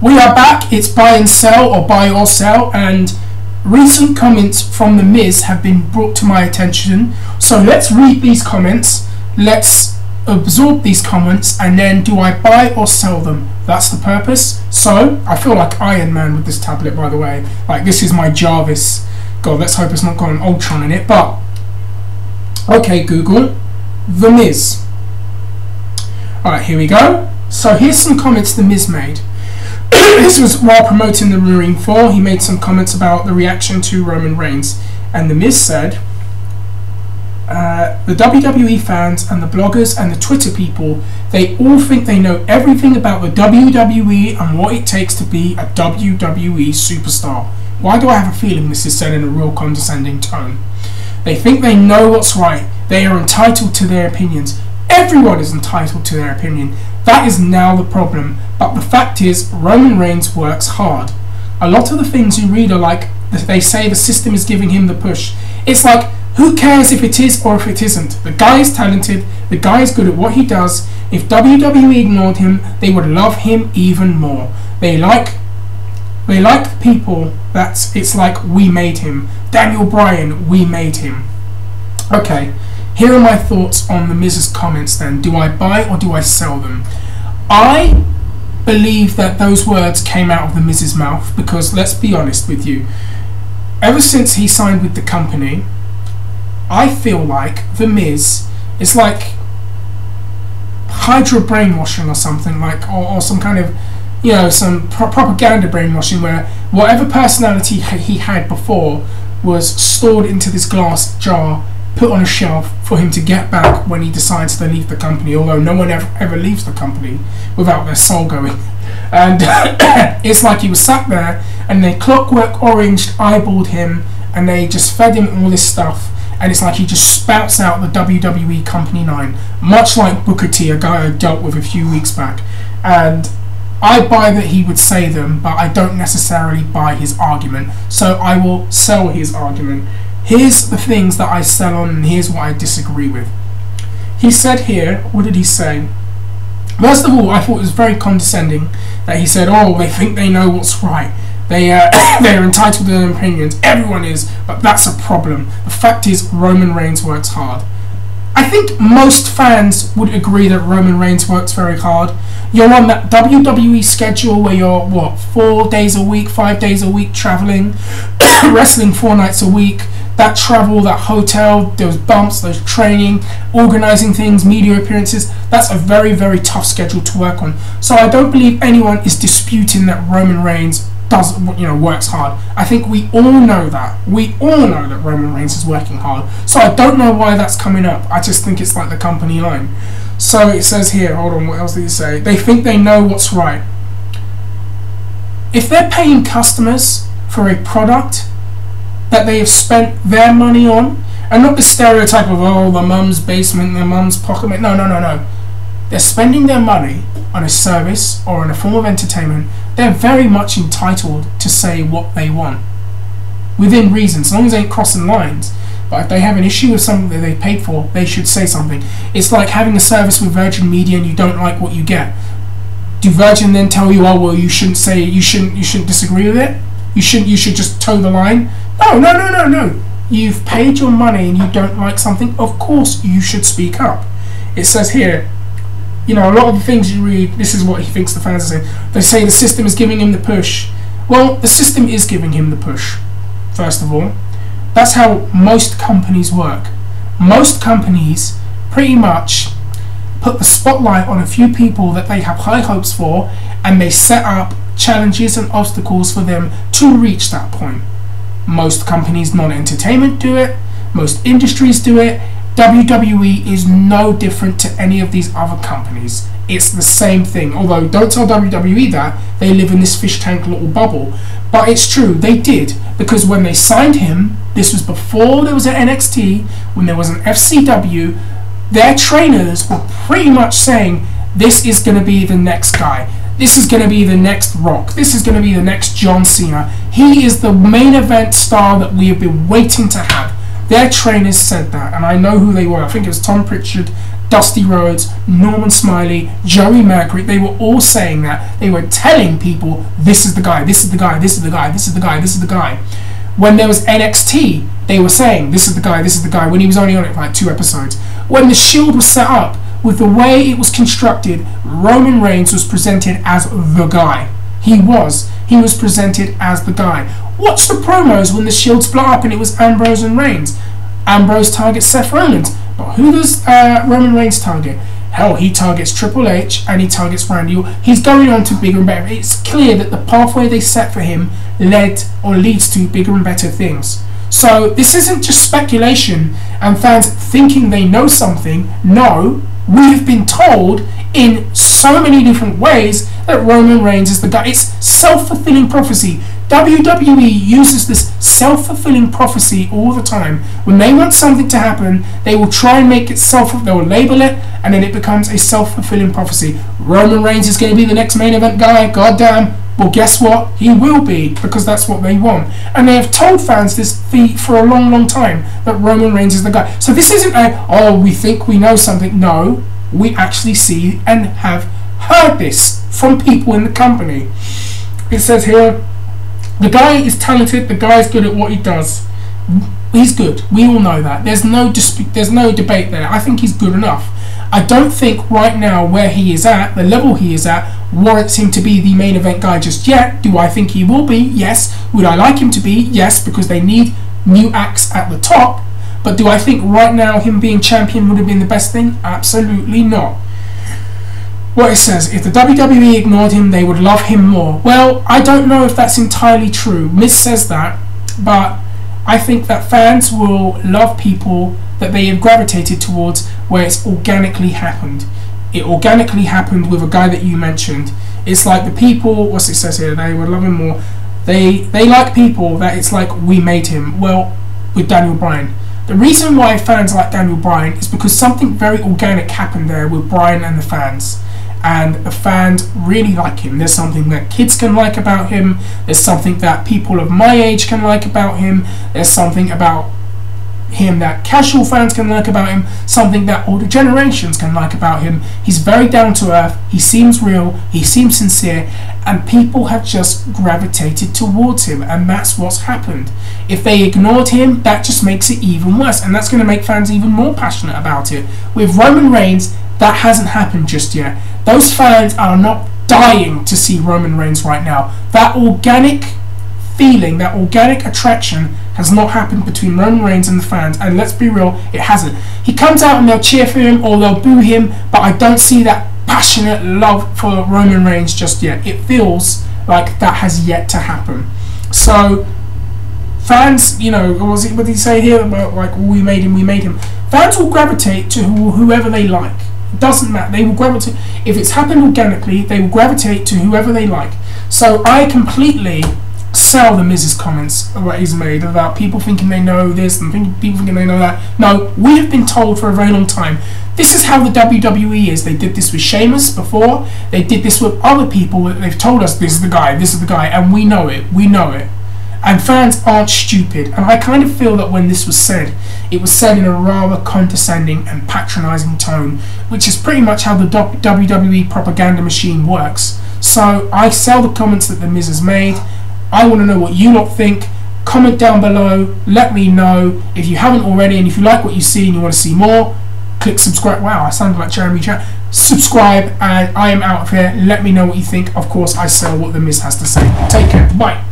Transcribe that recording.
We are back. It's buy and sell, or buy or sell, and recent comments from The Miz have been brought to my attention. So let's read these comments. Let's absorb these comments, and then do I buy or sell them? That's the purpose. So I feel like Iron Man with this tablet, by the way. Like, this is my Jarvis. God, let's hope it's not got an Ultron in it. But okay, Google, The Miz. Alright, here we go. So here's some comments The Miz made. This was while promoting the Marine 4. He made some comments about the reaction to Roman Reigns, and The Miz said, the WWE fans and the bloggers and the Twitter people, they all think they know everything about the WWE and what it takes to be a WWE superstar. Why do I have a feeling this is said in a real condescending tone? They think they know what's right. They are entitled to their opinions. Everyone is entitled to their opinion. That is now the problem. But the fact is, Roman Reigns works hard. A lot of the things you read are like, they say the system is giving him the push. It's like, who cares if it is or if it isn't? The guy is talented. The guy is good at what he does. If WWE ignored him, they would love him even more. They like people that it's like, we made him. Daniel Bryan, we made him. Okay. Here are my thoughts on The Miz's comments then. Do I buy or do I sell them? I believe that those words came out of The Miz's mouth because, let's be honest with you, ever since he signed with the company, I feel like The Miz is like Hydra brainwashing or something, like, or some kind of, you know, some propaganda brainwashing where whatever personality he had before was stored into this glass jar, put on a shelf for him to get back when he decides to leave the company, although no one ever leaves the company without their soul going. And it's like he was sat there and they Clockwork Orange eyeballed him and they just fed him all this stuff, and it's like he just spouts out the WWE Company 9, much like Booker T, a guy I dealt with a few weeks back. And I buy that he would say them, but I don't necessarily buy his argument, so I will sell his argument. Here's the things that I sell on, and here's what I disagree with. He said here, what did he say? First of all, I thought it was very condescending that he said, oh, they think they know what's right. They're entitled to their opinions. Everyone is, but that's a problem. The fact is, Roman Reigns works hard. I think most fans would agree that Roman Reigns works very hard. You're on that WWE schedule where you're, what, 4 days a week, 5 days a week traveling, wrestling 4 nights a week. That travel, that hotel, those bumps, those training, organising things, media appearances, that's a very, very tough schedule to work on. So I don't believe anyone is disputing that Roman Reigns works hard. I think we all know that. We all know that Roman Reigns is working hard. So I don't know why that's coming up. I just think it's like the company line. So it says here, hold on, what else did he say? They think they know what's right. If they're paying customers for a product that they have spent their money on, and not the stereotype of, oh, the mum's basement, the mum's pocket. No. They're spending their money on a service or on a form of entertainment. They're very much entitled to say what they want within reason, as long as they ain't crossing lines. But if they have an issue with something that they paid for, they should say something. It's like having a service with Virgin Media and you don't like what you get. Do Virgin then tell you, oh, well, you shouldn't say, you shouldn't disagree with it? You should just toe the line? No. You've paid your money and you don't like something, of course you should speak up. It says here, you know, a lot of the things you read, this is what he thinks the fans are saying. They say the system is giving him the push. Well, the system is giving him the push, first of all. That's how most companies work. Most companies pretty much put the spotlight on a few people that they have high hopes for, and they set up challenges and obstacles for them to reach that point. Most companies, non-entertainment, do it. Most industries do it. WWE is no different to any of these other companies. It's the same thing. Although, don't tell WWE that. They live in this fish tank little bubble. But it's true, they did. Because when they signed him, this was before there was an NXT, when there was an FCW, their trainers were pretty much saying, this is going to be the next guy. This is going to be the next Rock. This is going to be the next John Cena. He is the main event star that we have been waiting to have. Their trainers said that, and I know who they were. I think it was Tom Pritchard, Dusty Rhodes, Norman Smiley, Joey Mercury, they were all saying that. They were telling people, this is the guy, this is the guy, this is the guy, this is the guy, this is the guy. When there was NXT, they were saying, this is the guy, this is the guy, when he was only on it for like 2 episodes. When the Shield was set up, with the way it was constructed, Roman Reigns was presented as the guy. He was presented as the guy. Watch the promos when the Shield split up and it was Ambrose and Reigns. Ambrose targets Seth Rollins, but who does Roman Reigns target? Hell, he targets Triple H and he targets Randy. He's going on to bigger and better. It's clear that the pathway they set for him leads to bigger and better things. So this isn't just speculation and fans thinking they know something. No, we have been told in so many different ways that Roman Reigns is the guy. It's self-fulfilling prophecy. WWE uses this self-fulfilling prophecy all the time. When they want something to happen, they will try and make it they will label it, and then it becomes a self-fulfilling prophecy. Roman Reigns is going to be the next main event guy. Goddamn. Well, guess what? He will be, because that's what they want. And they have told fans this for a long, long time, that Roman Reigns is the guy. So this isn't we think we know something. No, we actually see and have heard this from people in the company. It says here, the guy is talented, the guy is good at what he does. He's good. We all know that. There's no dispute, there's no debate there. I think he's good enough. I don't think right now where he is at, the level he is at, warrants him to be the main event guy just yet. Do I think he will be? Yes. Would I like him to be? Yes, because they need new acts at the top. But do I think right now him being champion would have been the best thing? Absolutely not. What it says, if the WWE ignored him, they would love him more. Well, I don't know if that's entirely true. Miz says that, but I think that fans will love people that they have gravitated towards where it's organically happened. It organically happened with a guy that you mentioned. It's like the people, what's it says here, they would love him more. They like people that it's like we made him. Well, with Daniel Bryan. The reason why fans like Daniel Bryan is because something very organic happened there with Bryan and the fans. And the fans really like him. There's something that kids can like about him. There's something that people of my age can like about him. There's something about him that casual fans can like about him. Something that older generations can like about him. He's very down to earth. He seems real. He seems sincere. And people have just gravitated towards him. And that's what's happened. If they ignored him, that just makes it even worse. And that's going to make fans even more passionate about it. With Roman Reigns, that hasn't happened just yet. Those fans are not dying to see Roman Reigns right now. That organic feeling, that organic attraction has not happened between Roman Reigns and the fans. And let's be real, it hasn't. He comes out and they'll cheer for him or they'll boo him, but I don't see that passionate love for Roman Reigns just yet. It feels like that has yet to happen. So fans, what did he say here about like we made him? Fans will gravitate to whoever they like. It doesn't matter. They will gravitate. If it's happened organically, they will gravitate to whoever they like. So I completely sell the Miz's comments what he's made about people thinking they know this and people thinking they know that. No, we have been told for a very long time. This is how the WWE is. They did this with Sheamus before. They did this with other people. They've told us this is the guy, and we know it. We know it. And fans aren't stupid. And I kind of feel that when this was said, it was said in a rather condescending and patronising tone, which is pretty much how the WWE propaganda machine works. So I sell the comments that the Miz has made. I want to know what you lot think. Comment down below. Let me know if you haven't already, and if you like what you see and you want to see more, click subscribe. Wow, I sounded like Jeremy Chat. Subscribe, and I am out of here. Let me know what you think. Of course, I sell what the Miz has to say. Take care. Bye.